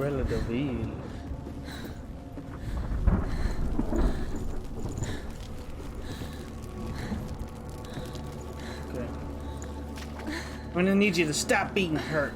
Umbrella de Ville. Okay. I'm gonna need you to stop being hurt.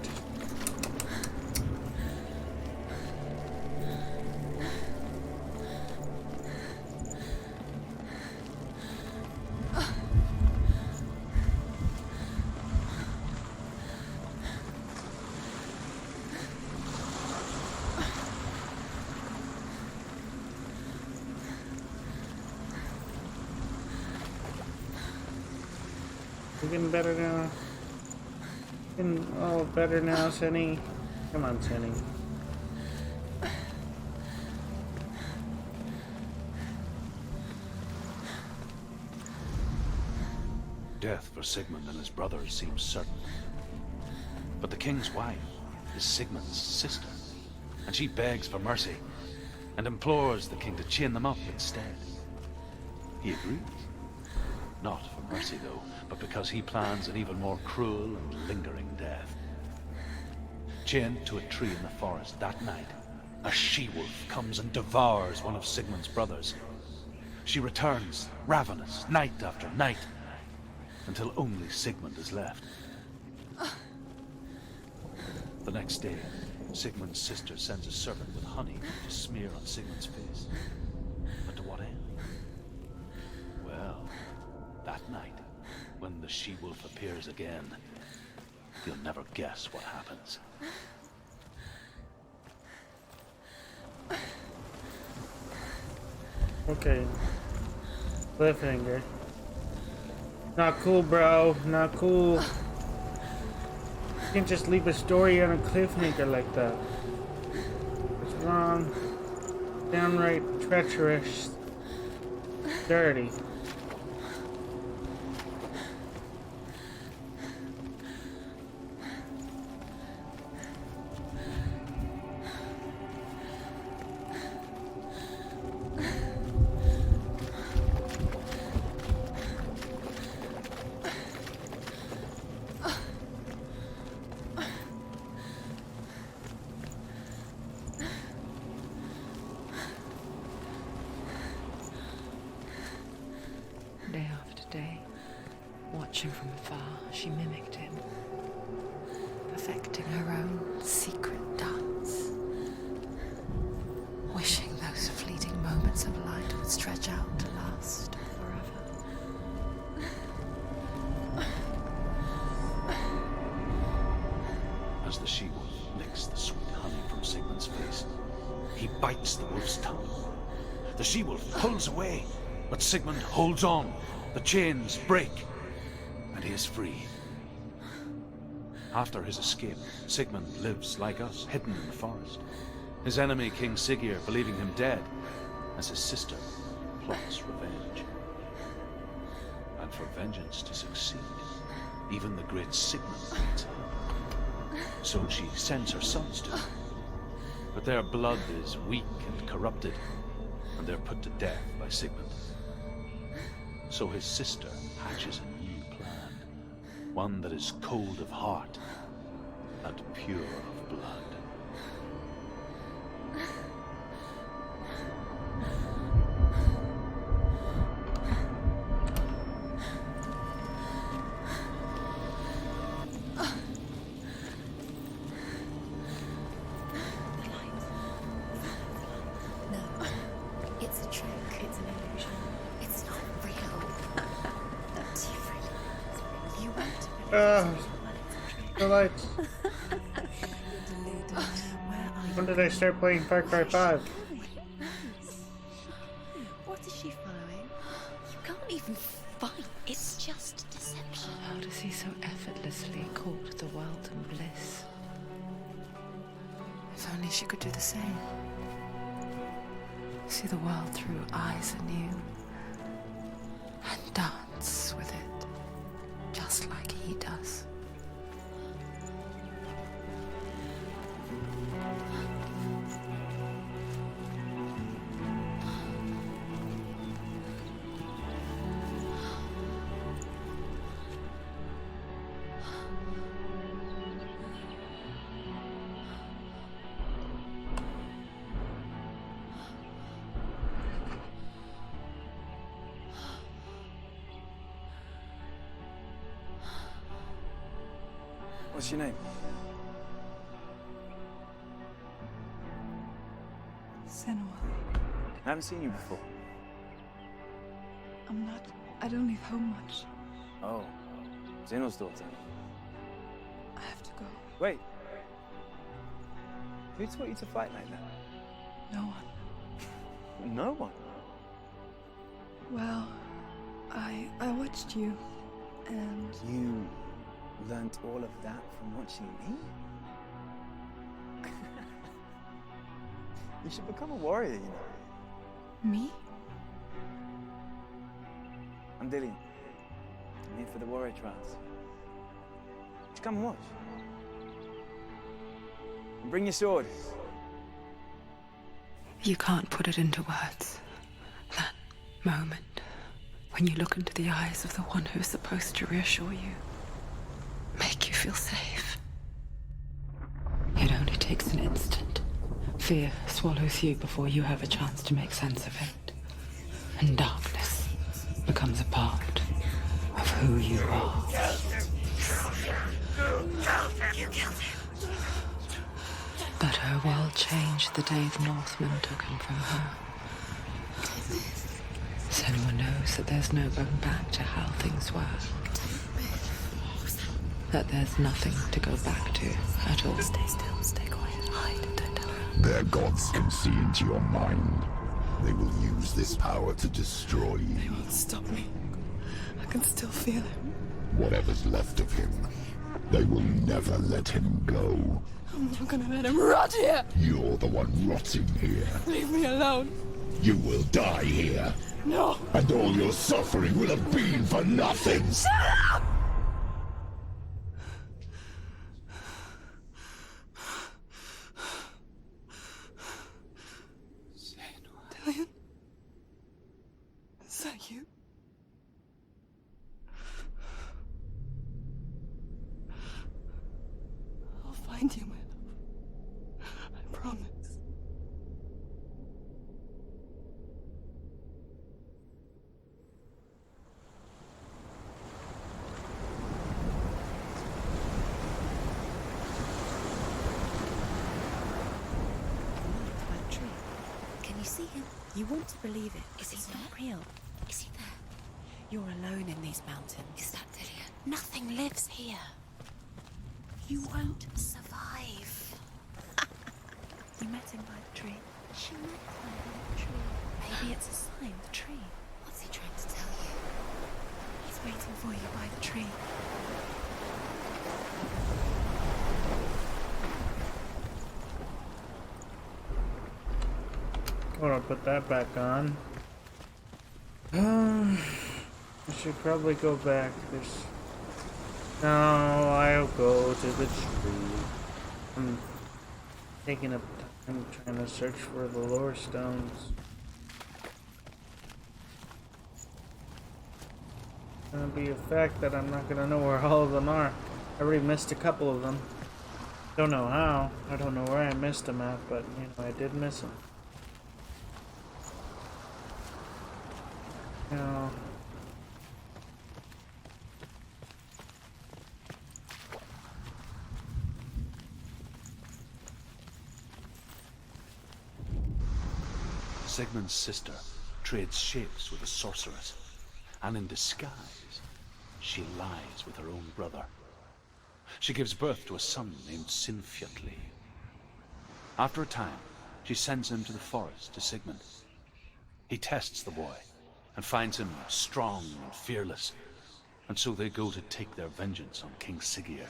We're getting better now. Getting all better now, Senny. Come on, Senny. Death for Sigmund and his brothers seems certain. But the king's wife is Sigmund's sister, and she begs for mercy and implores the king to chain them up instead. He agrees. Not for mercy, though, but because he plans an even more cruel and lingering death. Chained to a tree in the forest that night, a she-wolf comes and devours one of Sigmund's brothers. She returns, ravenous, night after night, until only Sigmund is left. The next day, Sigmund's sister sends a servant with honey to smear on Sigmund's face. But to what end? Well, that night, when the she-wolf appears again, you'll never guess what happens. Okay. Cliffhanger. Not cool, bro. Not cool. You can't just leave a story on a cliffhanger like that. It's wrong. Downright treacherous. Dirty. Day after day, watching from afar, she mimicked him, perfecting her own secret dance, wishing those fleeting moments of light would stretch out to last forever. As the she-wolf licks the sweet honey from Sigmund's face, he bites the wolf's tongue. The she-wolf pulls away, but Sigmund holds on. The chains break, and he is free. After his escape, Sigmund lives like us, hidden in the forest. His enemy, King Siggeir, believing him dead, as his sister plots revenge. And for vengeance to succeed, even the great Sigmund needs help. So she sends her sons to him. But their blood is weak and corrupted, and they're put to death by Sigmund. So his sister hatches a new plan, one that is cold of heart and pure of blood. The lights. When did I start playing Far Cry 5? What is she following? You can't even fight. It's just deception. How does he so effortlessly court the world and bliss? If only she could do the same. See the world through eyes anew and dance with it, just like he does. What's your name? Senua. I haven't seen you before. I don't leave home much. Oh, Zenua's daughter. I have to go. Wait. Who taught you to fight like that? No one. No one. Well, I watched you, and You learnt all of that from watching me? You should become a warrior, you know. me? I'm Dillian. I'm here for the warrior trials. Just come and watch. And bring your sword. You can't put it into words. That moment when you look into the eyes of the one who's supposed to reassure you, make you feel safe. It only takes an instant. Fear swallows you before you have a chance to make sense of it. And darkness becomes a part of who you are. You killed him. But her world changed the day the Northmen took him from her. Senua knows that there's no going back to how things were. That there's nothing to go back to at all. Stay still, stay quiet, hide, don't tell her. Their gods can see into your mind. They will use this power to destroy you. They won't stop me. I can still feel him. Whatever's left of him, they will never let him go. I'm not gonna let him rot here. You're the one rotting here. Leave me alone. You will die here. No. And all your suffering will have been for nothing. Shut up! Dillian? Is that you? I'll find you, my love. I promise. By the tree. Can you see him? You want to believe it. Is he not real? Is he there? You're alone in these mountains. Is that Dillian? Nothing lives here. You won't survive. You met him by the tree. She met him by the tree. Maybe it's a sign, the tree. What's he trying to tell you? He's waiting for you by the tree. Hold on, put that back on. I should probably go back. No, I'll go to the tree. I'm taking up time trying to search for the lore stones. It's gonna be a fact that I'm not gonna know where all of them are. I already missed a couple of them. Don't know how. I don't know where I missed them at, but you know, I did miss them. No. Sigmund's sister trades shapes with a sorceress, and in disguise, she lies with her own brother. She gives birth to a son named Sinfjotli. After a time, she sends him to the forest to Sigmund. He tests the boy and finds him strong and fearless, and so they go to take their vengeance on King Siggeir.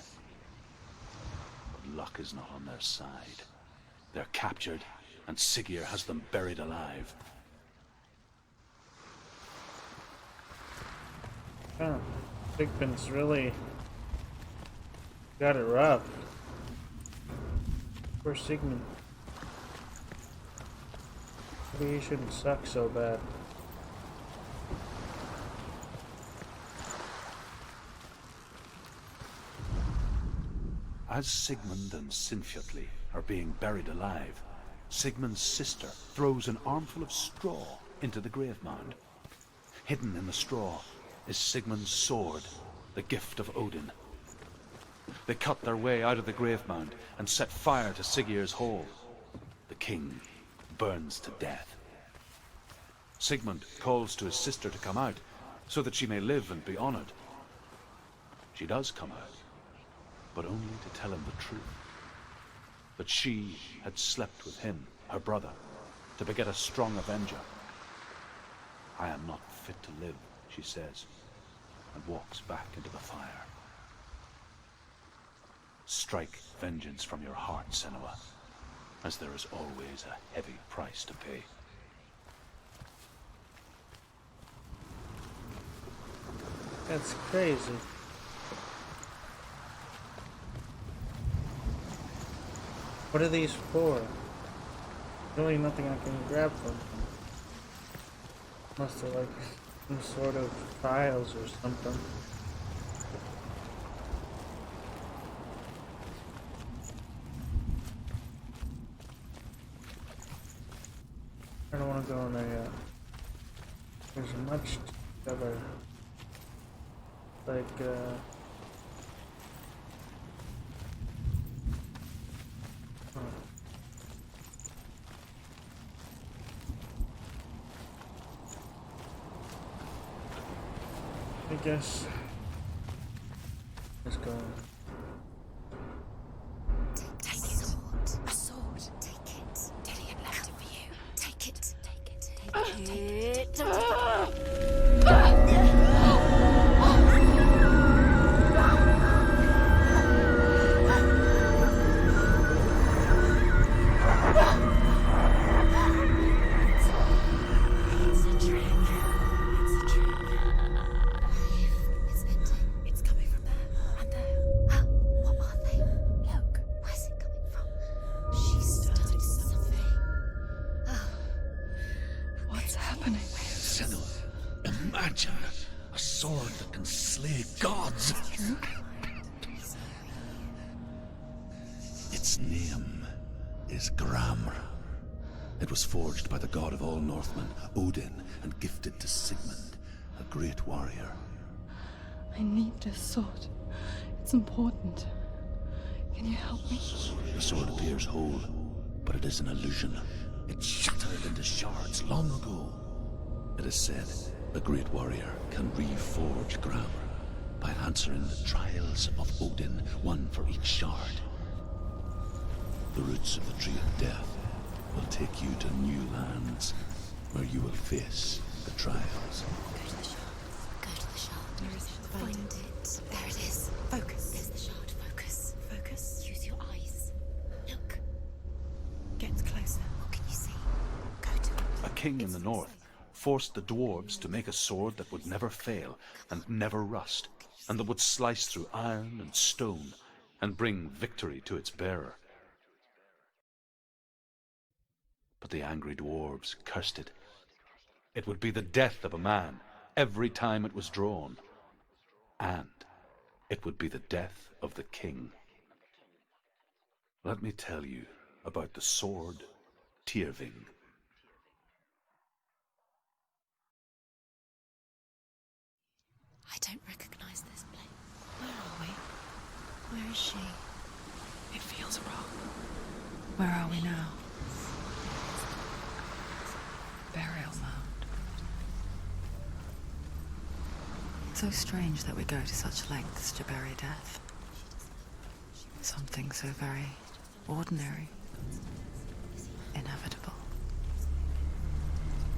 But luck is not on their side. They're captured, and Siggeir has them buried alive. Oh, Sigmund's really got it rough. Poor Sigmund. Maybe he shouldn't suck so bad. As Sigmund and Sinfjotli are being buried alive, Sigmund's sister throws an armful of straw into the grave mound. Hidden in the straw is Sigmund's sword, the gift of Odin. They cut their way out of the grave mound and set fire to Siggeir's hall. The king burns to death. Sigmund calls to his sister to come out, so that she may live and be honored. She does come out, but only to tell him the truth. That she had slept with him, her brother, to beget a strong avenger. I am not fit to live, she says, and walks back into the fire. Strike vengeance from your heart, Senua, as there is always a heavy price to pay. That's crazy. What are these for? Really nothing I can grab from. Must have like some sort of trials or something. I don't want to go in there yet. There's much to cover. Like, I guess let's go. Take a sword. A sword. Take it. Dillian left it for you. Take it. Take it. Take it. Its name is Grammr. It was forged by the god of all Northmen, Odin, and gifted to Sigmund, a great warrior. I need this sword. It's important. Can you help me? The sword appears whole, but it is an illusion. It shattered into shards long ago. It is said a great warrior can reforge Grammr by answering the trials of Odin, one for each shard. The roots of the Tree of Death will take you to new lands, where you will face the trials. Go to the shard. Go to the shard. Where is it? Find it. There it is. Focus. There's the shard. Focus. Focus. Use your eyes. Look. Get closer. What can you see? Go to it. A king in the north forced the dwarves to make a sword that would never fail and never rust, and that would slice through iron and stone and bring victory to its bearer. But the angry dwarves cursed it. It would be the death of a man every time it was drawn. And it would be the death of the king. Let me tell you about the sword Tyrving. I don't recognize this place. Where are we? Where is she? It feels wrong. Where are we now? Burial mound. So strange that we go to such lengths to bury death. Something so very ordinary, inevitable.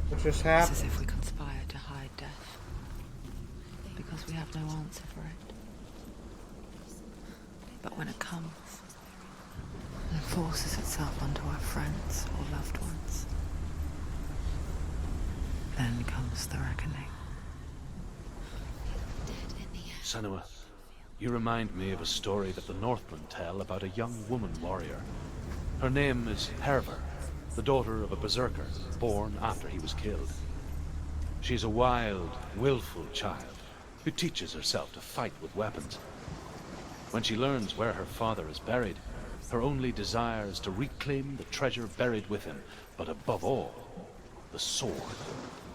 What just It's happened? as if we conspire to hide death, because we have no answer for it. But when it comes and forces itself onto our friends or loved ones, then comes the reckoning. Senua, you remind me of a story that the Northmen tell about a young woman warrior. Her name is Hervor, the daughter of a berserker born after he was killed. She's a wild, willful child who teaches herself to fight with weapons. When she learns where her father is buried, her only desire is to reclaim the treasure buried with him, but above all, the sword,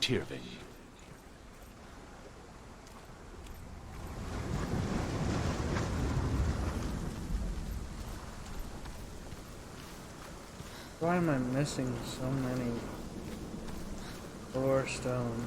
Tyrving. Why am I missing so many ore stone?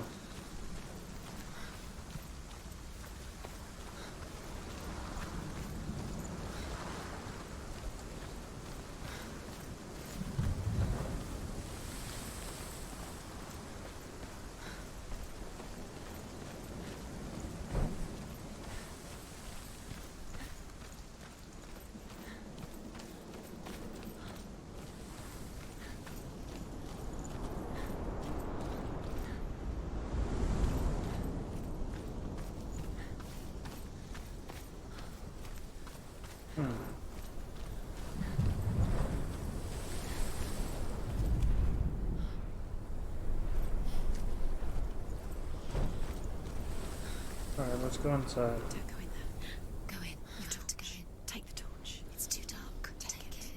Alright, let's go inside. Don't go in there. Go in. You've got to go in. Take the torch. It's too dark. Take it.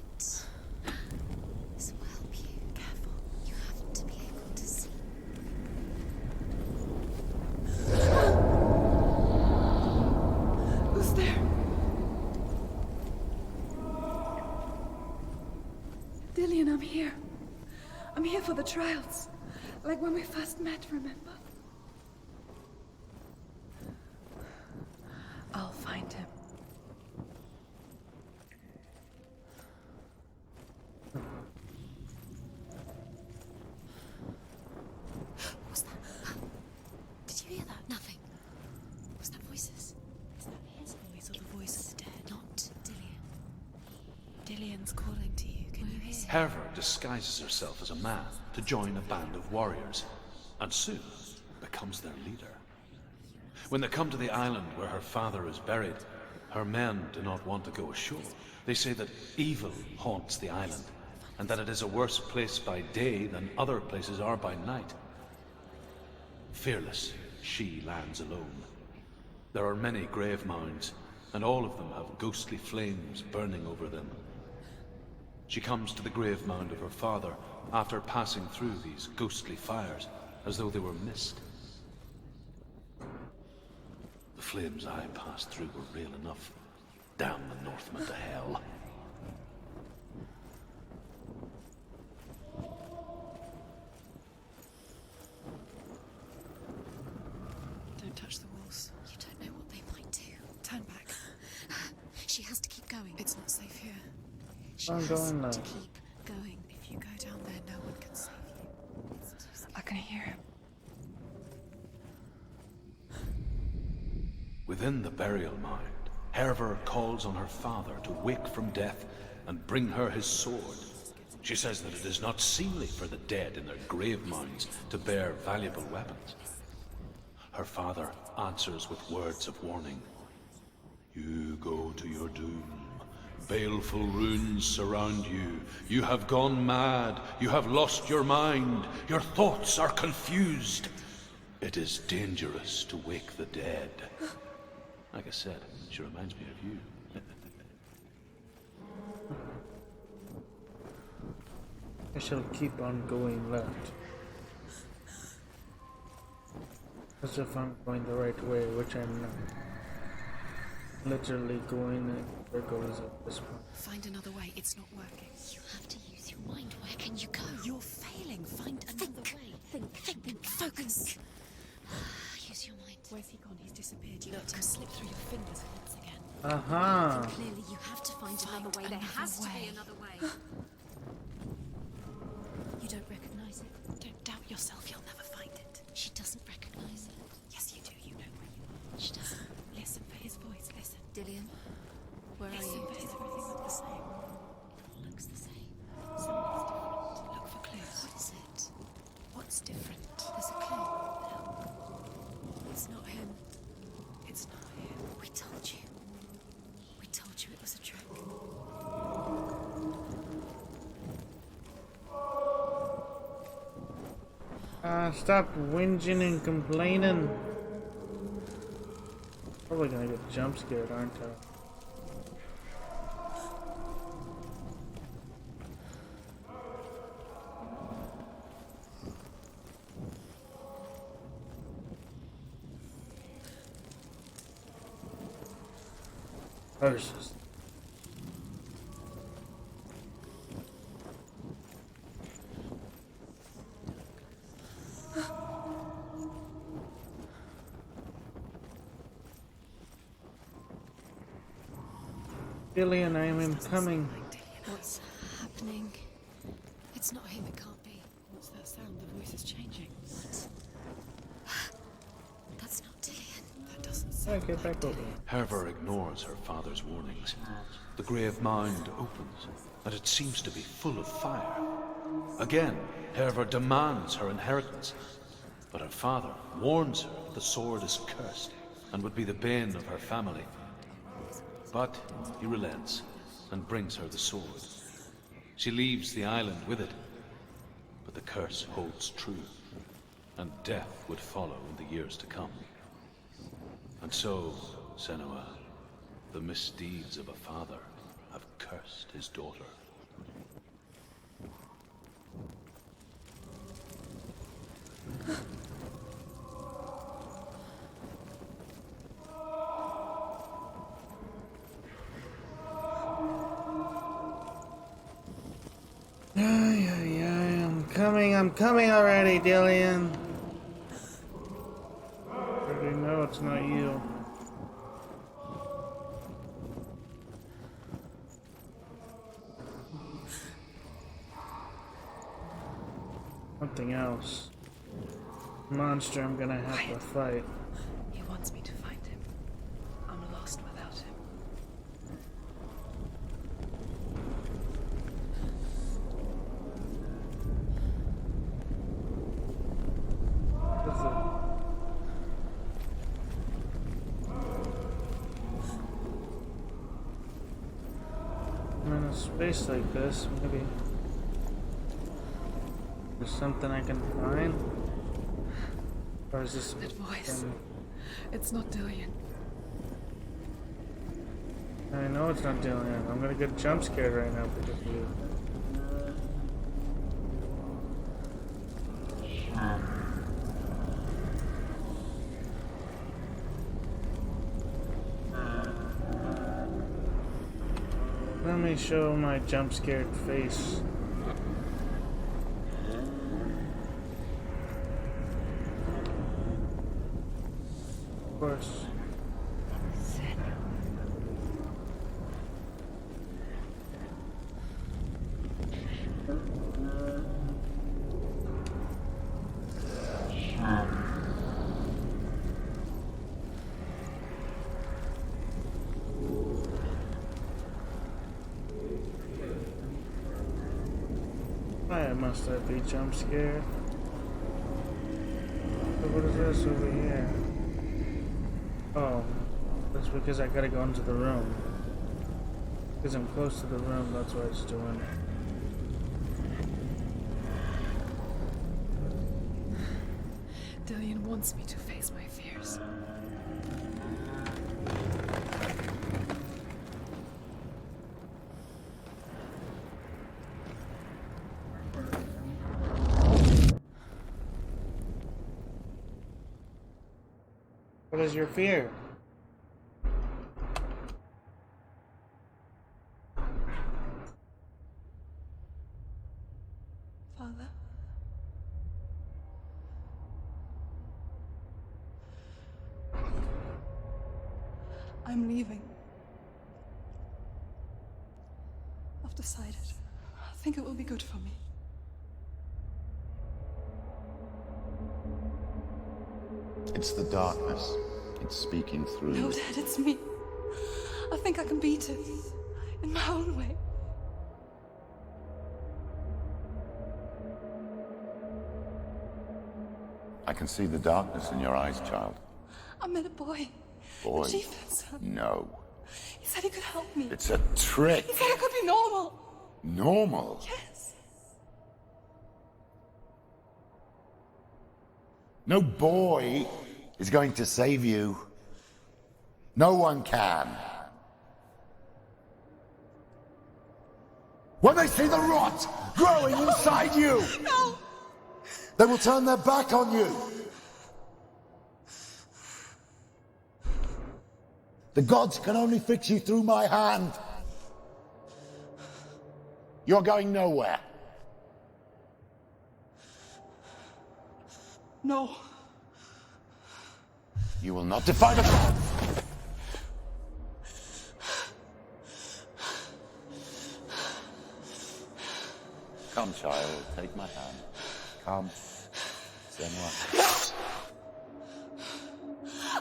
This will help you. Careful. You have to be able to see. Who's there? Dillian, I'm here. I'm here for the trials. Like when we first met, remember? I'll find him. What was that? Did you hear that? Nothing. Was that voices? Is that his voice or the voice of the dead? Not Dillian. Dillian's calling to you. Can you hear? Herver disguises herself as a man to join a band of warriors, and soon becomes their leader. When they come to the island where her father is buried, her men do not want to go ashore. They say that evil haunts the island, and that it is a worse place by day than other places are by night. Fearless, she lands alone. There are many grave mounds, and all of them have ghostly flames burning over them. She comes to the grave mound of her father after passing through these ghostly fires, as though they were mist. The flames I passed through were real enough. Damn the Northmen to hell. Don't touch the walls. You don't know what they might do. Turn back. She has to keep going. It's not safe here. She I'm has going now. to keep going. If you go down there, no one can save you. It's too scary. I can hear him. Within the burial mound, Herver calls on her father to wake from death and bring her his sword. She says that it is not seemly for the dead in their grave mounds to bear valuable weapons. Her father answers with words of warning. You go to your doom. Baleful runes surround you. You have gone mad. You have lost your mind. Your thoughts are confused. It is dangerous to wake the dead. Like I said, she reminds me of you. I shall keep on going left. As if I'm going the right way, which I'm not. Literally going in circles at this point. Find another way. It's not working. You have to use your mind. Where can you go? You're failing. Find another way. Think. Focus. Use your mind. Where's he gone? He's disappeared. You let him slip through your fingers once again. Aha! Clearly, you have to find another way. There has to be another way. You don't recognize it. Don't doubt yourself. You'll never find it. She doesn't recognize it. Yes, you do. You know where you are. She doesn't. Listen for his voice. Listen. Dillian, where are you? Listen for his everything looks the same. It looks the same. Something's different. Look for clues. What is it? What's different? There's a clue. It's not him. It's not him. We told you. We told you it was a trick. Stop whinging and complaining. Probably gonna get jump scared, aren't I? Versus. Dillion, I am coming. What's happening? It's not him, it can't be. What's that sound? The voice is changing. What? That's not Dillion. That doesn't sound Get back over. Hervor ignores her father's warnings. The grave mound opens, and it seems to be full of fire. Again, Hervor demands her inheritance, but her father warns her that the sword is cursed and would be the bane of her family. But he relents and brings her the sword. She leaves the island with it, but the curse holds true, and death would follow in the years to come. And so, Senua, the misdeeds of a father have cursed his daughter. I'm coming already, Dillion. I already know it's not you. Something else. Monster I'm gonna have to fight. He wants me to find him. I'm lost without him. What's it? I'm in a space like this, maybe there's something I can find? Or is this... That voice. It's not Dillion. I know it's not Dillion. I'm gonna get jump scared right now because of you. Let me show my jump scared face. Of course. Why must I be jump scared? But what is this over here? Oh, that's because I gotta go into the room. Because I'm close to the room, that's why it's doing it. Dillion wants me to face my fears. What is your fear? Father? I'm leaving. I've decided. I think it will be good for me. It's the darkness. It's speaking through No, you. Dad, it's me. I think I can beat it. In my own way. I can see the darkness in your eyes, child. I met a boy. Boy. The chieftain's son. No. He said he could help me. It's a trick. He said I could be normal. Normal. Yes. No boy is going to save you. No one can. When they see the rot growing inside you, No! they will turn their back on you. The gods can only fix you through my hand. You're going nowhere. No. You will not defy the gods. Come, child, take my hand. Come, Senua.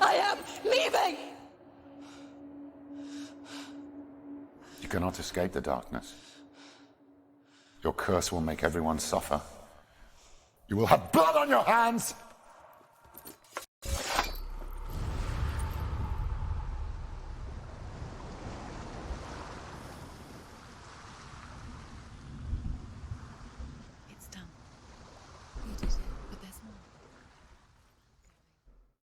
I am leaving! You cannot escape the darkness. Your curse will make everyone suffer. You will have blood on your hands!